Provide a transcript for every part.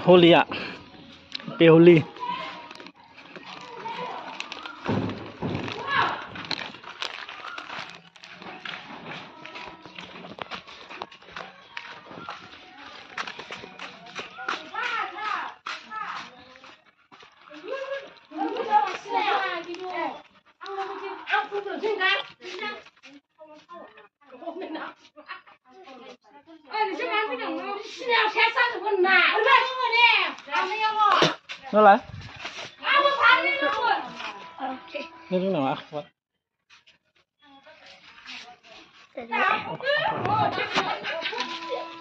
Holy ạ. Happy Holy. Nó lại. Nó lúc nào ác quá.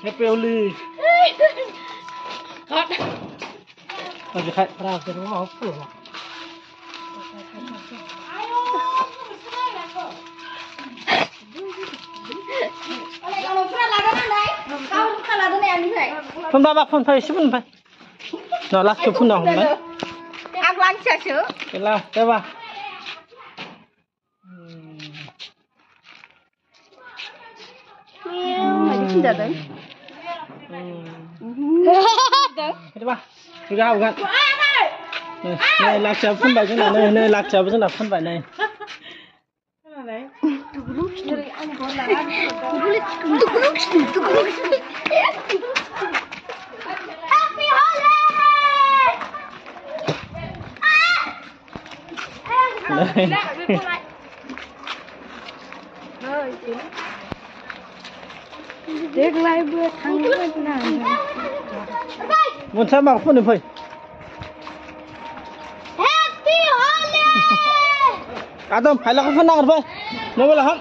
Happy Holy. Hot. Lagi kayak perang ke rumah apa? Phun ba bạc phun phải xíu phun phải. Nó lắc chụp phun nào không đấy? Ăn lăn chờ chứ. Cái là cái ba. Mày đi xin giờ đấy. Cái ba. Cái gạo gần. Này lạc chụp phun vậy chứ nào này này lạc chụp chứ nào phun vậy này. Tiếc lại bữa thắng bữa nào. Muốn sao bảo phun được phải. Happy Holiday. À đâu, phải là không phun nào rồi. Nó mới là không.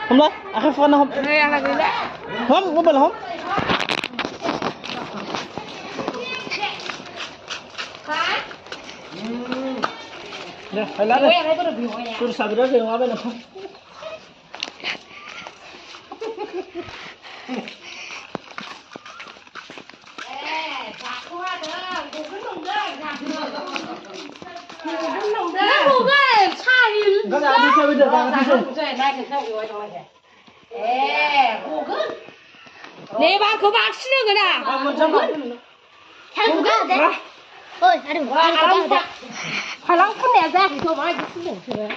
Không đấy, à không phun nào không. Đây là cái đấy. Không, có phải là không. Nè, phải lá đây. Tôi sao được rồi, bên nào không. 내 방 그 방 치는 거나. 잘 누가 돼? 나도 뭐. 발랑 푼내 자. 저 많이 치는 그래.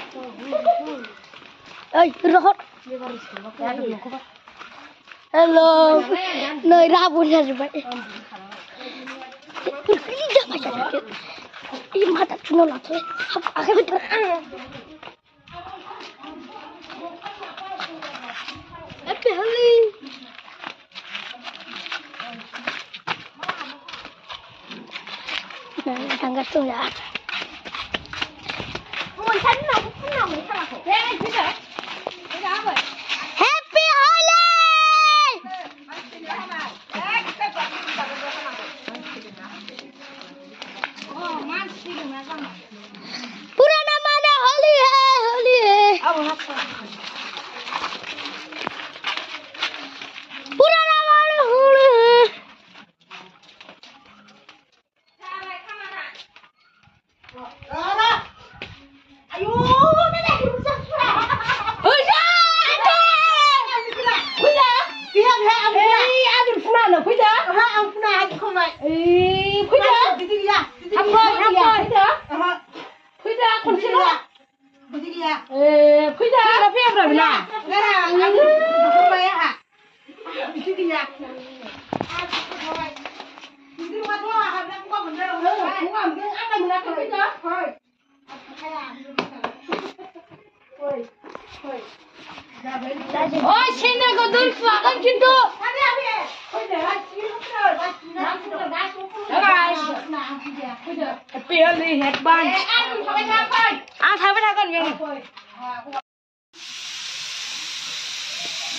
ơi, rót. Hello. Nơi ra buồn là gì vậy? Im hạt nó là thế. Hấp cái bên đó. Happy Holi. Thằng gắt xuống đã. Ôi thánh nào mới thằng nào. Thế anh biết rồi. Cái đó rồi. Happy Holi. Pura namanya Holi hai. Pura namanya Holi hai. Ôi xin này có đơn phạt anh chuyên tư. Happy Holi hết ban. Thay với con miếng.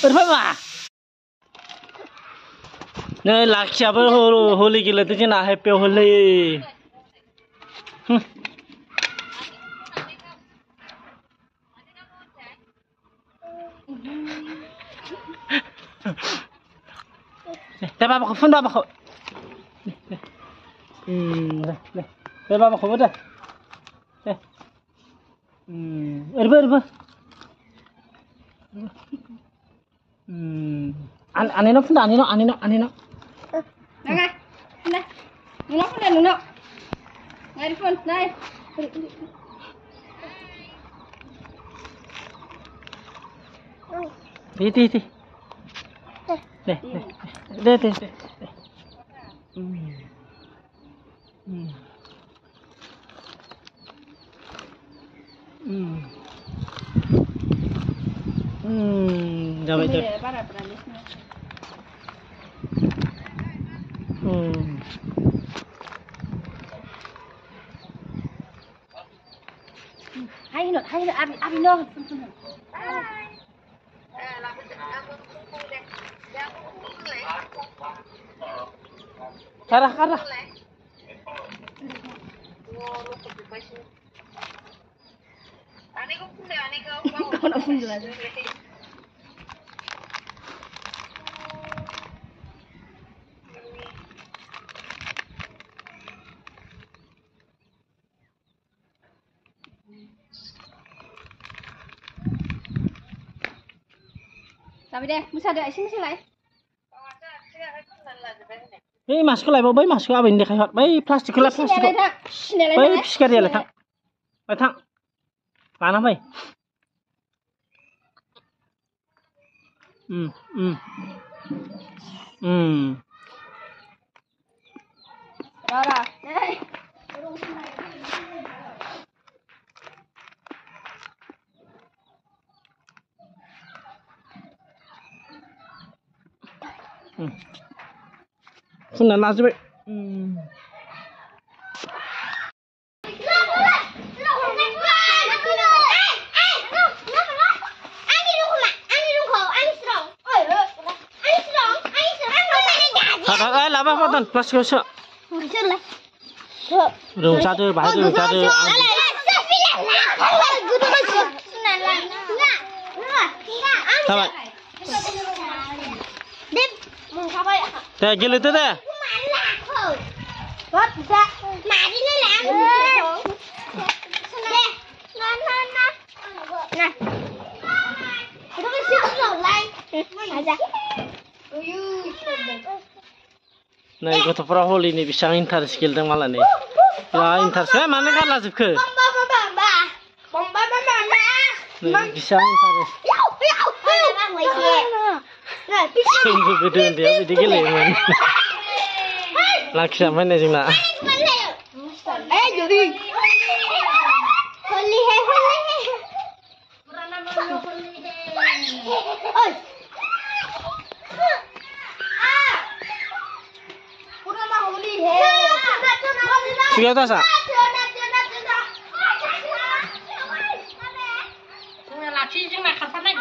Bật phơi mà. Nơi lạc chả với Holi kia là tự nhiên là Happy Holi. Đây ba phân ba khẩu. Đây ba khẩu đây. Đây. Erba. Anh nó phun đạn anh nó. Đây này. nụ ngay đi phân đây đi đi đi đây đây đây đây Rồi vậy hay nữa abi no Karah con nó phun rồi Tapi deh, bisa ada sini lah. Ini masuk lah, bayi masuk apa ini kayak bayi plastik lah plastik. Bayi pisah dia letak, letak. Mana bayi? Rara. Phun là gì vậy? Thôi làm bao nhiêu plastic sợ. Đường xa chưa, bài đường xa chưa. Sao vậy? Thế kia lên tới đây. Có ra. Mà đi nó làm. Nè. Nè. Nó cái xíu rồi lại. Mà ra. Này có thằng Rahul ini bisa intar skill dengan malah nih. Ya intar saya mana kan lazim ke? Nih bisa intar. Sungguh gede dia jadi gile man. Laksa mana sih nak? Jadi. Holi hai. Oi. Sudah tahu sah? Là chi chứ mà khắp này